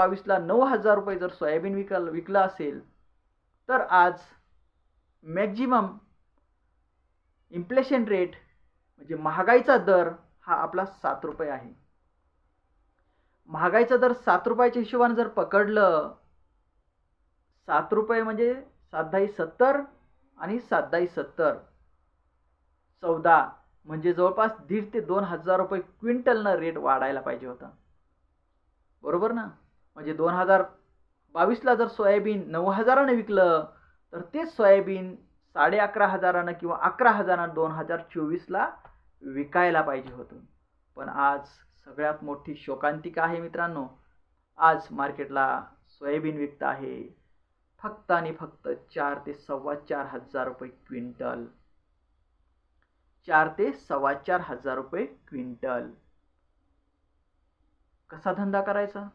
2022ला 9,000 रुपये जर सोयाबीन विकलं असेल तर आज मॅक्झिमम इन्फ्लेशन रेट म्हणजे महागाईचा दर हा आपला 7 रुपये आहे. महागाईचा दर 7 रुपयाच्या हिशोबाने जर पकडलं, 7 रुपये म्हणजे 7×10 70 आणि 7×10 14 म्हणजे जवळपास 1,500 ते 2,000 रुपये क्विंटलनं रेट वाढायला पाहिजे होता. बरोबर ना? म्हणजे 2022ला जर सोयाबीन 9,000ने विकलं तर तेच सोयाबीन 11,500 किंवा 11,000 2024ला विकायला पाहिजे होतं. पण आज सगळ्यात मोठी शोकांतिका आहे मित्रांनो. आज मार्केटला सोयाबीन विकत आहे फक्त आणि फक्त 4 ते 4,500 रुपये क्विंटल. 4 ते 4,500 रुपये क्विंटल. कसा धंदा करायचा?